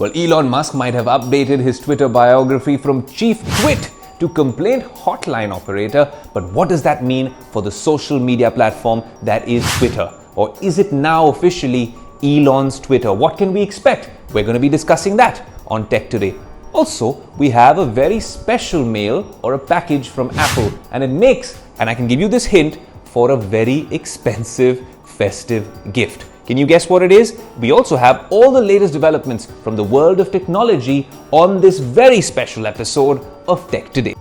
Well, Elon Musk might have updated his Twitter biography from Chief Twit to complaint hotline operator, but what does that mean for the social media platform that is Twitter? Or is it now officially Elon's Twitter? What can we expect? We're going to be discussing that on Tech Today. Also, we have a very special mail or a package from Apple, and it makes, and I can give you this hint, for a very expensive festive gift. Can you guess what it is? We also have all the latest developments from the world of technology on this very special episode of Tech Today.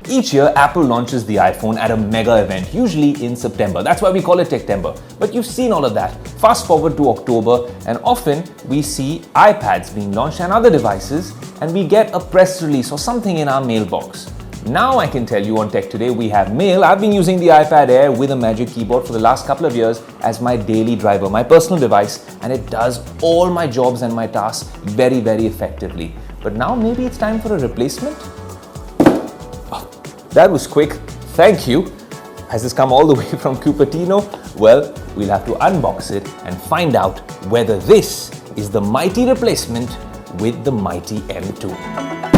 Each year, Apple launches the iPhone at a mega event, usually in September. That's why we call it Techtember. But you've seen all of that. Fast forward to October, and often we see iPads being launched and other devices, and we get a press release or something in our mailbox. Now I can tell you on Tech Today we have mail. I've been using the iPad Air with a Magic Keyboard for the last couple of years as my daily driver, my personal device, and it does all my jobs and my tasks very, very effectively. But now maybe it's time for a replacement? Oh, that was quick. Thank you. Has this come all the way from Cupertino? Well, we'll have to unbox it and find out whether this is the mighty replacement with the mighty M2.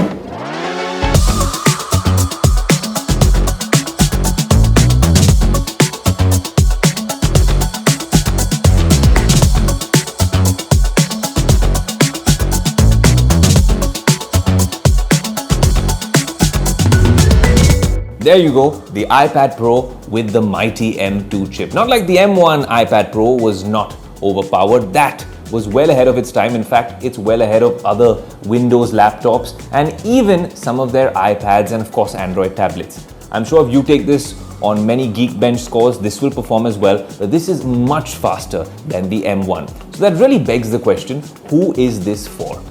There you go, the iPad Pro with the mighty M2 chip. Not like the M1 iPad Pro was not overpowered. That was well ahead of its time. In fact, it's well ahead of other Windows laptops and even some of their iPads and of course Android tablets. I'm sure if you take this on many Geekbench scores, this will perform as well, but this is much faster than the M1. So that really begs the question, who is this for?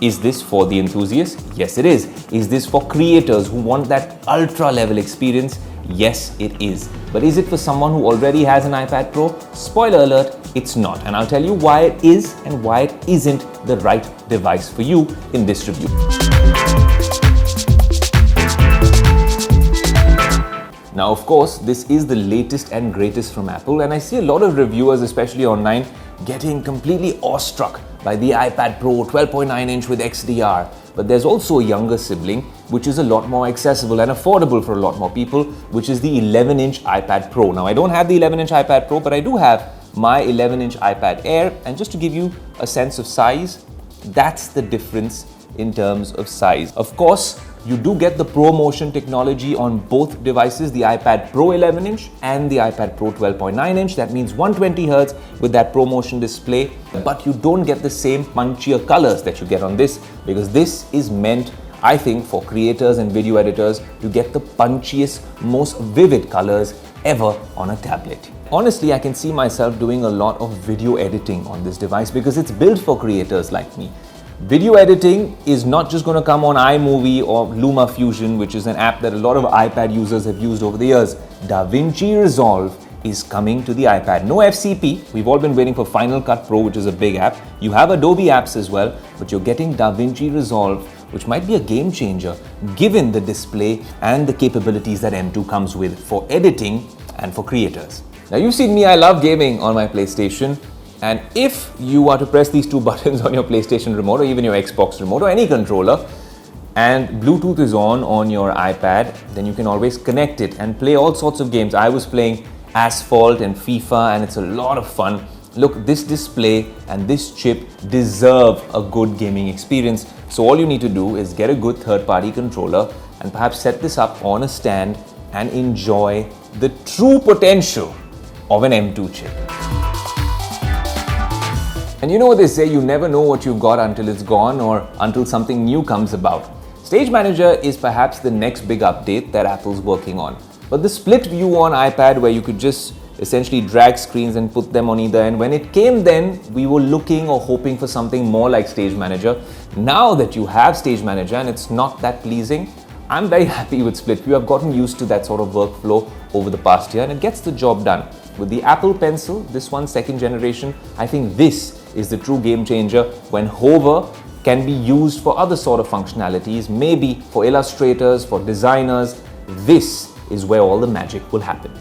Is this for the enthusiasts? Yes, it is. Is this for creators who want that ultra level experience? Yes, it is. But is it for someone who already has an iPad Pro? Spoiler alert, it's not. And I'll tell you why it is and why it isn't the right device for you in this review. Now, of course, this is the latest and greatest from Apple, and I see a lot of reviewers, especially online, getting completely awestruck by the iPad Pro 12.9-inch with XDR. But there's also a younger sibling, which is a lot more accessible and affordable for a lot more people, which is the 11-inch iPad Pro. Now, I don't have the 11-inch iPad Pro, but I do have my 11-inch iPad Air. And just to give you a sense of size, that's the difference in terms of size. Of course, you do get the ProMotion technology on both devices, the iPad Pro 11-inch and the iPad Pro 12.9-inch. That means 120Hz with that ProMotion display, but you don't get the same punchier colors that you get on this, because this is meant, I think, for creators and video editors to get the punchiest, most vivid colors ever on a tablet. Honestly, I can see myself doing a lot of video editing on this device because it's built for creators like me. Video editing is not just going to come on iMovie or LumaFusion, which is an app that a lot of iPad users have used over the years. DaVinci Resolve is coming to the iPad. No FCP. We've all been waiting for Final Cut Pro, which is a big app. You have Adobe apps as well, but you're getting DaVinci Resolve, which might be a game changer given the display and the capabilities that M2 comes with for editing and for creators. Now, you've seen me, I love gaming on my PlayStation. And if you are to press these two buttons on your PlayStation remote or even your Xbox remote or any controller, and Bluetooth is on your iPad, then you can always connect it and play all sorts of games. I was playing Asphalt and FIFA, and it's a lot of fun. Look, this display and this chip deserve a good gaming experience. So all you need to do is get a good third-party controller and perhaps set this up on a stand and enjoy the true potential of an M2 chip. And you know what they say, you never know what you've got until it's gone or until something new comes about. Stage Manager is perhaps the next big update that Apple's working on. But the split view on iPad, where you could just essentially drag screens and put them on either end, when it came then, we were looking or hoping for something more like Stage Manager. Now that you have Stage Manager and it's not that pleasing, I'm very happy with split view. I've gotten used to that sort of workflow over the past year and it gets the job done. With the Apple Pencil, this one, second generation, I think this is the true game changer when Hover can be used for other sort of functionalities, maybe for illustrators, for designers. This is where all the magic will happen.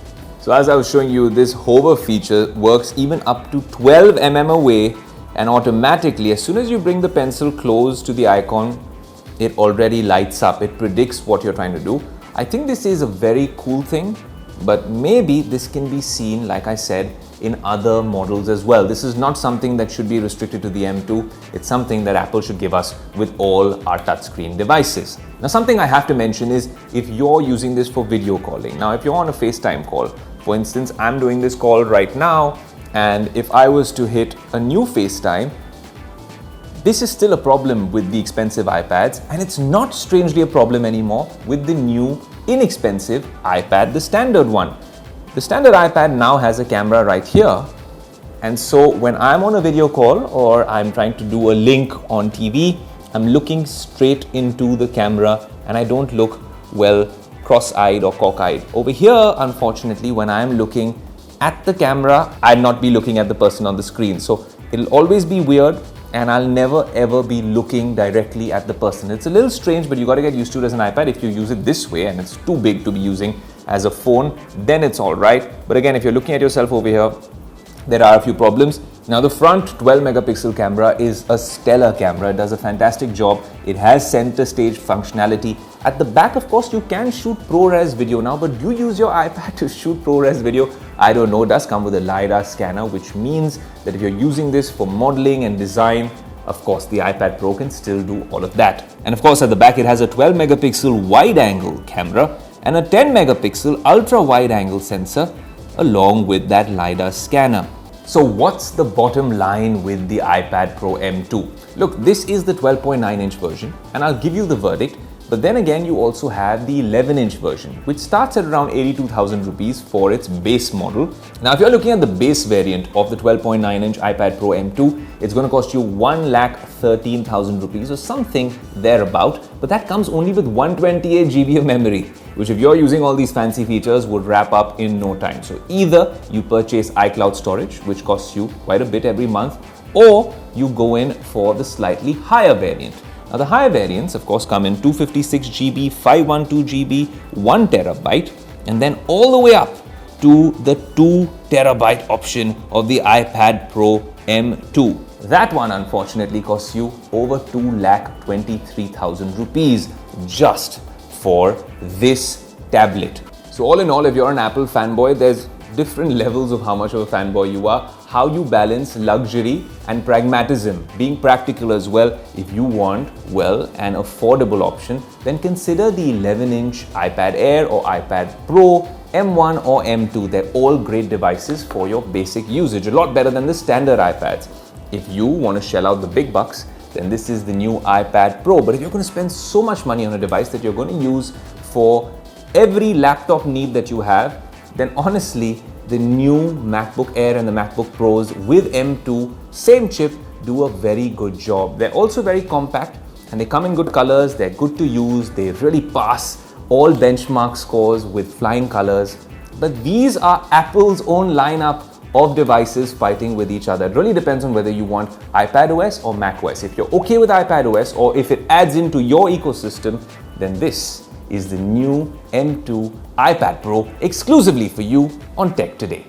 So as I was showing you, this hover feature works even up to 12 mm away, and automatically, as soon as you bring the pencil close to the icon, it already lights up. It predicts what you're trying to do. I think this is a very cool thing, but maybe this can be seen, like I said, in other models as well. This is not something that should be restricted to the M2. It's something that Apple should give us with all our touchscreen devices. Now, something I have to mention is if you're using this for video calling. Now, if you're on a FaceTime call, for instance, I'm doing this call right now, and if I was to hit a new FaceTime, this is still a problem with the expensive iPads, and it's not strangely a problem anymore with the new inexpensive iPad, the standard one. The standard iPad now has a camera right here, and so when I'm on a video call or I'm trying to do a link on TV, I'm looking straight into the camera and I don't look, well, cross-eyed or cock-eyed. Over here, unfortunately, when I'm looking at the camera, I'll not be looking at the person on the screen. So it'll always be weird, and I'll never ever be looking directly at the person. It's a little strange, but you got to get used to it as an iPad. If you use it this way and it's too big to be using as a phone, then it's all right. But again, if you're looking at yourself over here, there are a few problems. Now, the front 12 megapixel camera is a stellar camera. It does a fantastic job. It has center stage functionality. At the back, of course, you can shoot ProRes video now, but do you use your iPad to shoot ProRes video? I don't know. It does come with a LiDAR scanner, which means that if you're using this for modeling and design, of course, the iPad Pro can still do all of that. And of course, at the back, it has a 12 megapixel wide angle camera and a 10 megapixel ultra wide angle sensor along with that LiDAR scanner. So what's the bottom line with the iPad Pro M2? Look, this is the 12.9-inch version, and I'll give you the verdict. But then again, you also have the 11-inch version, which starts at around 82,000 rupees for its base model. Now, if you're looking at the base variant of the 12.9-inch iPad Pro M2, it's going to cost you 1,13,000 rupees or something thereabout. But that comes only with 128 GB of memory, which if you're using all these fancy features would wrap up in no time. So either you purchase iCloud storage, which costs you quite a bit every month, or you go in for the slightly higher variant. Now, the higher variants, of course, come in 256 GB, 512 GB, 1 terabyte, and then all the way up to the 2 terabyte option of the iPad Pro M2. That one, unfortunately, costs you over 2,23,000 rupees just for this tablet. So all in all, if you're an Apple fanboy, there's different levels of how much of a fanboy you are, how you balance luxury and pragmatism, being practical as well. If you want, well, an affordable option, then consider the 11-inch iPad Air or iPad Pro, M1 or M2. They're all great devices for your basic usage, a lot better than the standard iPads. If you want to shell out the big bucks, then this is the new iPad Pro. But if you're going to spend so much money on a device that you're going to use for every laptop need that you have, then honestly, the new MacBook Air and the MacBook Pros with M2, same chip, do a very good job. They're also very compact and they come in good colors. They're good to use. They really pass all benchmark scores with flying colors. But these are Apple's own lineup of devices fighting with each other. It really depends on whether you want iPadOS or macOS. If you're okay with iPadOS or if it adds into your ecosystem, then this is the new M2 iPad Pro exclusively for you on Tech Today.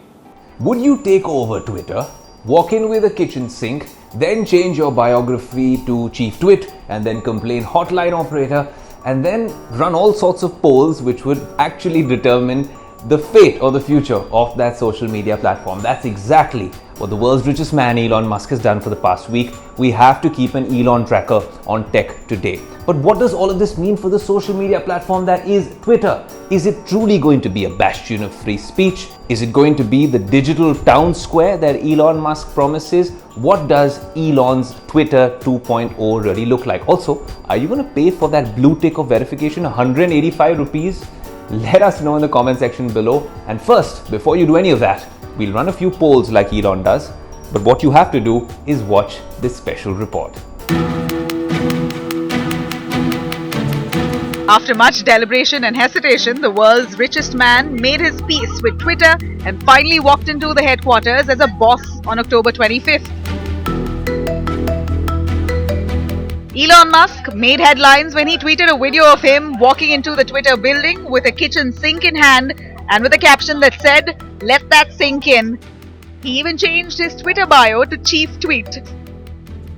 Would you take over Twitter, walk in with a kitchen sink, then change your biography to Chief Twit and then complain hotline operator and then run all sorts of polls which would actually determine the fate or the future of that social media platform? That's exactly what the world's richest man, Elon Musk, has done for the past week. We have to keep an Elon tracker on Tech Today. But what does all of this mean for the social media platform that is Twitter? Is it truly going to be a bastion of free speech? Is it going to be the digital town square that Elon Musk promises? What does Elon's Twitter 2.0 really look like? Also, are you going to pay for that blue tick of verification, 185 rupees? Let us know in the comment section below. And first, before you do any of that, we'll run a few polls like Elon does. But what you have to do is watch this special report. After much deliberation and hesitation, the world's richest man made his peace with Twitter and finally walked into the headquarters as a boss on October 25th. Elon Musk made headlines when he tweeted a video of him walking into the Twitter building with a kitchen sink in hand and with a caption that said, "Let that sink in." He even changed his Twitter bio to Chief Tweet.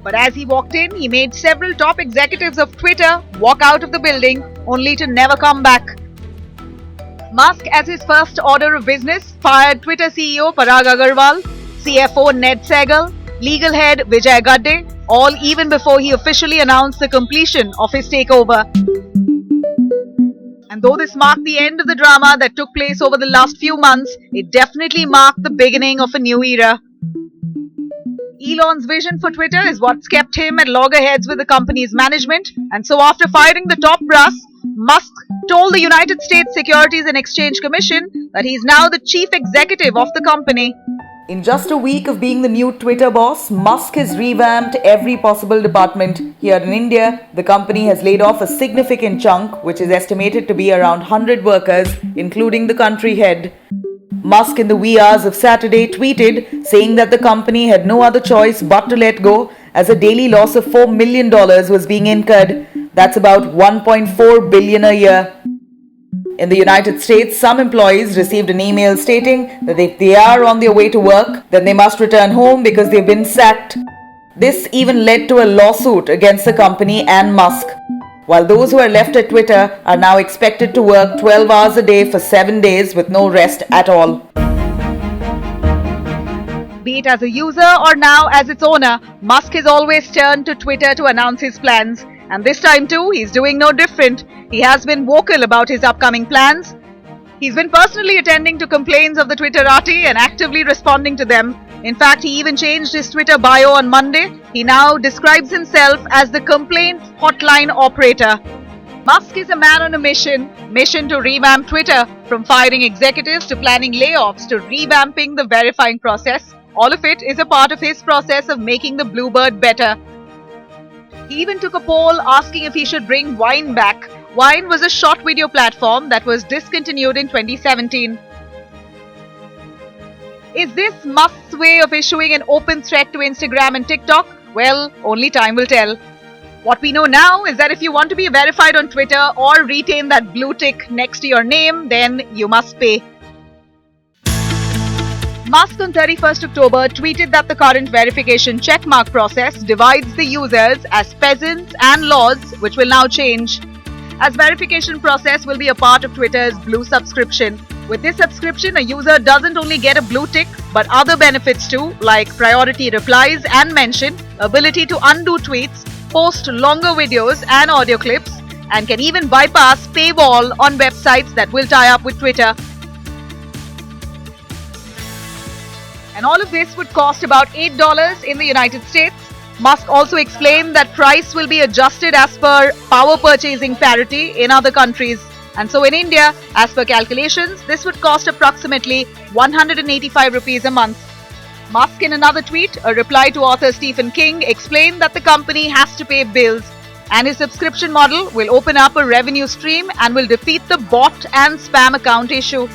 But as he walked in, he made several top executives of Twitter walk out of the building only to never come back. Musk, as his first order of business, fired Twitter CEO Parag Agarwal, CFO Ned Segal, legal head Vijay Gadde, all even before he officially announced the completion of his takeover. And though this marked the end of the drama that took place over the last few months, it definitely marked the beginning of a new era. Elon's vision for Twitter is what's kept him at loggerheads with the company's management, and so after firing the top brass, Musk told the United States Securities and Exchange Commission that he's now the chief executive of the company. In just a week of being the new Twitter boss, Musk has revamped every possible department. Here in India, the company has laid off a significant chunk, which is estimated to be around 100 workers, including the country head. Musk in the wee hours of Saturday tweeted saying that the company had no other choice but to let go as a daily loss of $4 million was being incurred. That's about $1.4 billion a year. In the United States, some employees received an email stating that if they are on their way to work, then they must return home because they've been sacked. This even led to a lawsuit against the company and Musk. While those who are left at Twitter are now expected to work 12 hours a day for 7 days with no rest at all. Be it as a user or now as its owner, Musk has always turned to Twitter to announce his plans. And this time too, he's doing no different. He has been vocal about his upcoming plans. He's been personally attending to complaints of the Twitterati and actively responding to them. In fact, he even changed his Twitter bio on Monday. He now describes himself as the complaint hotline operator. Musk is a man on a mission to revamp Twitter, from firing executives to planning layoffs to revamping the verifying process. All of it is a part of his process of making the Bluebird better. He even took a poll asking if he should bring Vine back. Vine was a short video platform that was discontinued in 2017. Is this Musk's way of issuing an open threat to Instagram and TikTok? Well, only time will tell. What we know now is that if you want to be verified on Twitter or retain that blue tick next to your name, then you must pay. Musk on 31st October tweeted that the current verification checkmark process divides the users as peasants and lords, which will now change. As verification process will be a part of Twitter's Blue subscription. With this subscription, a user doesn't only get a blue tick, but other benefits too, like priority replies and mention, ability to undo tweets, post longer videos and audio clips, and can even bypass paywall on websites that will tie up with Twitter. And all of this would cost about $8 in the United States. Musk also explained that price will be adjusted as per power purchasing parity in other countries. And so in India, as per calculations, this would cost approximately 185 rupees a month. Musk in another tweet, a reply to author Stephen King, explained that the company has to pay bills and his subscription model will open up a revenue stream and will defeat the bot and spam account issue.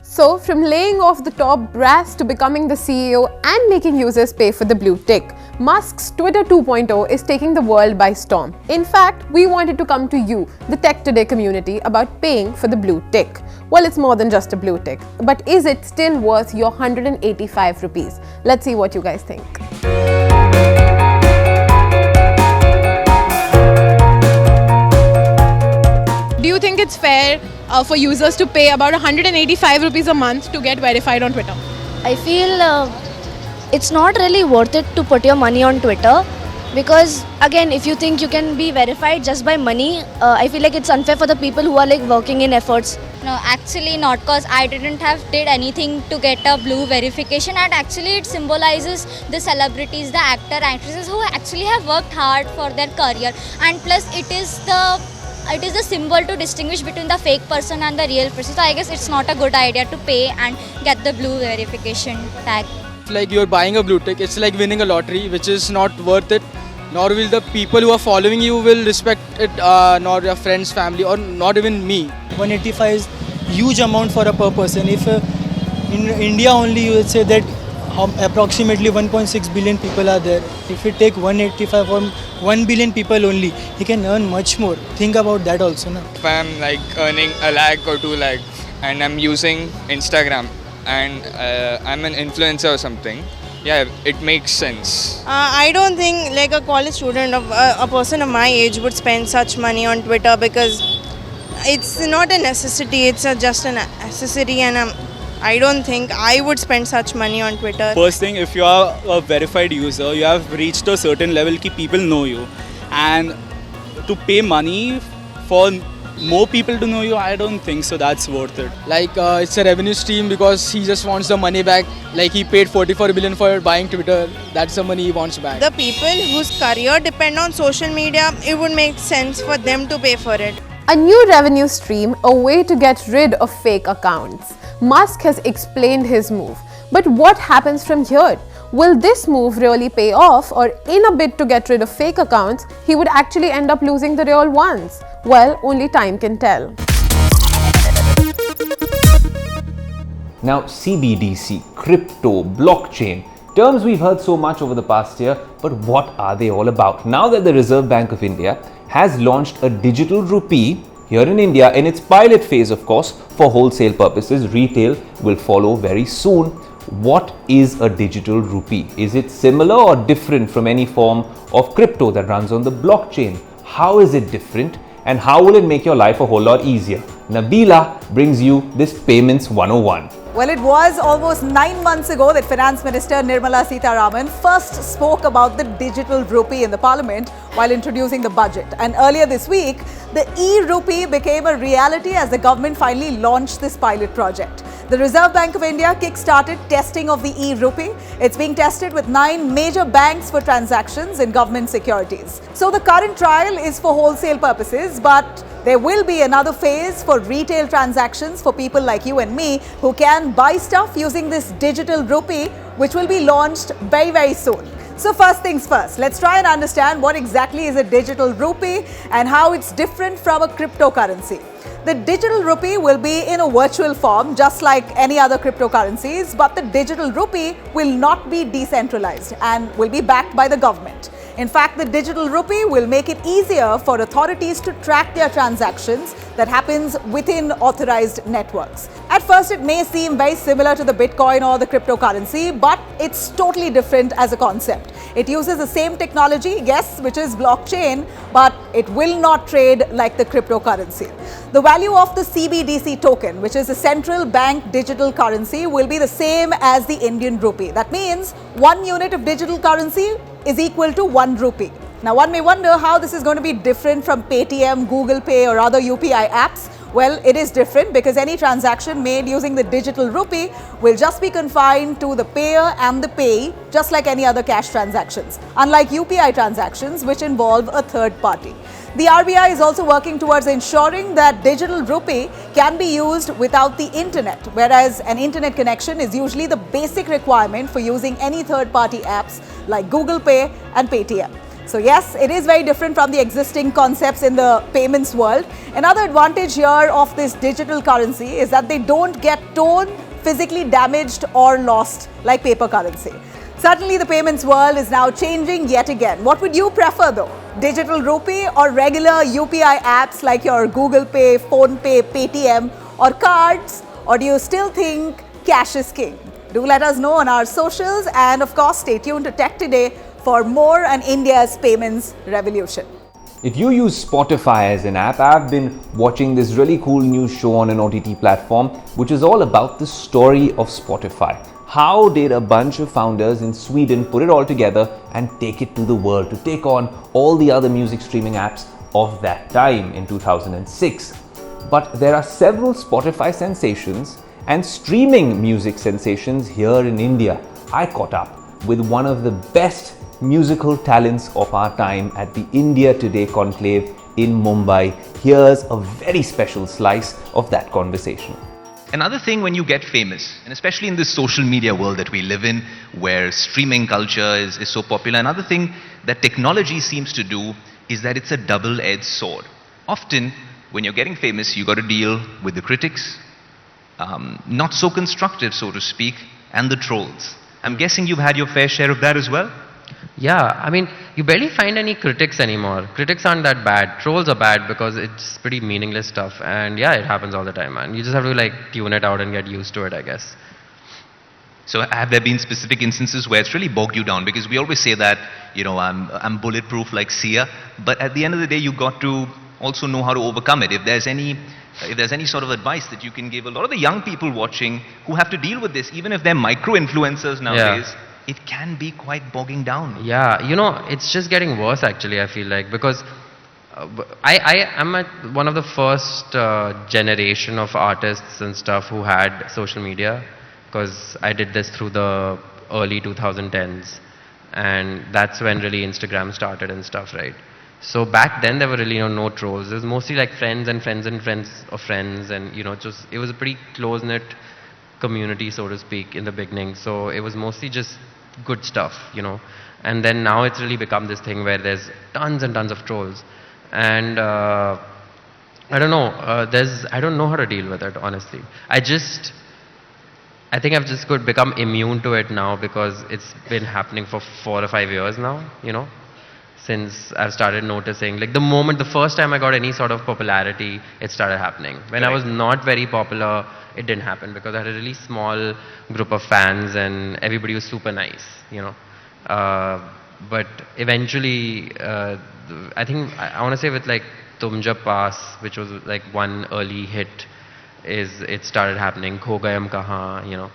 So, from laying off the top brass to becoming the CEO and making users pay for the blue tick, Musk's Twitter 2.0 is taking the world by storm. In fact, we wanted to come to you, the Tech Today community, about paying for the blue tick. Well, it's more than just a blue tick, but is it still worth your 185 rupees? Let's see what you guys think. Do you think it's fair for users to pay about 185 rupees a month to get verified on Twitter? I feel it's not really worth it to put your money on Twitter because again, if you think you can be verified just by money, I feel like it's unfair for the people who are like working in efforts. No, actually not, because I didn't did anything to get a blue verification, and actually it symbolizes the celebrities, the actresses who actually have worked hard for their career, and plus it is the symbol to distinguish between the fake person and the real person. So I guess it's not a good idea to pay and get the blue verification tag. Like you're buying a blue tick, it's like winning a lottery, which is not worth it. Nor will the people who are following you will respect it, nor your friends, family, or not even me. 185 is huge amount for a per person. If in India only you would say that approximately 1.6 billion people are there. If we take 185 from 1 billion people only, he can earn much more. Think about that also. Na? If I'm like earning a lakh or 2 lakh and I'm using Instagram and I'm an influencer or something, yeah, it makes sense. I don't think like a college student of a person of my age would spend such money on Twitter because it's not a necessity, it's just an accessory, and I don't think I would spend such money on Twitter. First thing, if you are a verified user, you have reached a certain level ki people know you, and to pay money for more people to know you, I don't think so that's worth it. Like it's a revenue stream because he just wants the money back. Like he paid 44 billion for buying Twitter. That's the money he wants back. The people whose career depend on social media, it would make sense for them to pay for it. A new revenue stream, a way to get rid of fake accounts. Musk has explained his move. But what happens from here? Will this move really pay off, or in a bid to get rid of fake accounts, he would actually end up losing the real ones? Well, only time can tell. Now, CBDC, crypto, blockchain, terms we've heard so much over the past year, but what are they all about? Now that the Reserve Bank of India has launched a digital rupee here in India, in its pilot phase, of course, for wholesale purposes, retail will follow very soon. What is a digital rupee? Is it similar or different from any form of crypto that runs on the blockchain? How is it different? And how will it make your life a whole lot easier? Nabila brings you this Payments 101. Well, it was almost 9 months ago that Finance Minister Nirmala Sitharaman first spoke about the digital rupee in the Parliament while introducing the budget. And earlier this week, the e-rupee became a reality as the government finally launched this pilot project. The Reserve Bank of India kick-started testing of the e-rupee. It's being tested with 9 major banks for transactions in government securities. So the current trial is for wholesale purposes, but there will be another phase for retail transactions for people like you and me who can buy stuff using this digital rupee, which will be launched very, very soon. So first things first, let's try and understand what exactly is a digital rupee and how it's different from a cryptocurrency. The digital rupee will be in a virtual form, just like any other cryptocurrencies, but the digital rupee will not be decentralized and will be backed by the government. In fact, the digital rupee will make it easier for authorities to track their transactions that happens within authorized networks. At first, it may seem very similar to the Bitcoin or the cryptocurrency, but it's totally different as a concept. It uses the same technology, yes, which is blockchain, but it will not trade like the cryptocurrency. The value of the CBDC token, which is a central bank digital currency, will be the same as the Indian rupee. That means 1 unit of digital currency is equal to 1 rupee. Now, one may wonder how this is going to be different from Paytm, Google Pay or other UPI apps. Well, it is different because any transaction made using the digital rupee will just be confined to the payer and the payee, just like any other cash transactions, unlike UPI transactions which involve a third party. The RBI is also working towards ensuring that digital rupee can be used without the internet, whereas an internet connection is usually the basic requirement for using any third-party apps like Google Pay and Paytm. So yes, it is very different from the existing concepts in the payments world. Another advantage here of this digital currency is that they don't get torn, physically damaged or lost like paper currency. Certainly the payments world is now changing yet again. What would you prefer though? Digital rupee or regular UPI apps like your Google Pay, Phone Pay, Paytm or cards? Or do you still think cash is king? Do let us know on our socials, and of course stay tuned to Tech Today for more on India's payments revolution. If you use Spotify as an app, I've been watching this really cool new show on an OTT platform, which is all about the story of Spotify. How did a bunch of founders in Sweden put it all together and take it to the world to take on all the other music streaming apps of that time in 2006? But there are several Spotify sensations and streaming music sensations here in India. I caught up with one of the best musical talents of our time at the India Today conclave in Mumbai. Here's a very special slice of that conversation. Another thing when you get famous, and especially in this social media world that we live in, where streaming culture is so popular, another thing that technology seems to do is that it's a double-edged sword. Often, when you're getting famous, you got to deal with the critics, not so constructive, so to speak, and the trolls. I'm guessing you've had your fair share of that as well? Yeah, I mean, you barely find any critics anymore. Critics aren't that bad. Trolls are bad because it's pretty meaningless stuff. And yeah, it happens all the time, man. You just have to like tune it out and get used to it, I guess. So have there been specific instances where it's really bogged you down? Because we always say that, you know, I'm bulletproof like Sia, but at the end of the day, you got to also know how to overcome it. If there's any sort of advice that you can give a lot of the young people watching who have to deal with this, even if they're micro-influencers nowadays, it can be quite bogging down. Yeah, you know, it's just getting worse actually, I feel like, because I'm one of the first generation of artists and stuff who had social media, because I did this through the early 2010s, and that's when really Instagram started and stuff, right? So back then there were really no trolls. It was mostly like friends and friends and friends of friends, and you know, it was a pretty close-knit community, so to speak, in the beginning. So it was mostly just good stuff, you know. And then now it's really become this thing where there's tons and tons of trolls, and I don't know. I don't know how to deal with it, honestly. I think I've just could become immune to it now because it's been happening for 4 or 5 years now, you know, since I've started noticing. Like the first time I got any sort of popularity, it started happening. When I was not very popular, it didn't happen because I had a really small group of fans and everybody was super nice, you know. But eventually, I think, I want to say with like Tum Jab Paas, which was like one early hit, it started happening. Kho Gayam Kahan, you know.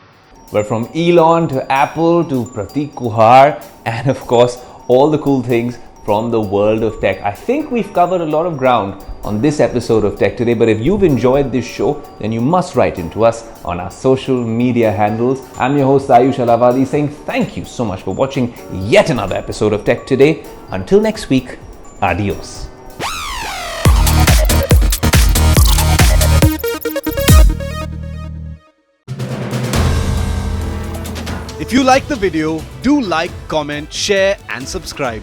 But from Elon to Apple to Pratik Kuhar and of course all the cool things from the world of tech. I think we've covered a lot of ground on this episode of Tech Today, but if you've enjoyed this show, then you must write into us on our social media handles. I'm your host Ayush Alavadi saying thank you so much for watching yet another episode of Tech Today. Until next week, adios. If you like the video, do like, comment, share and subscribe.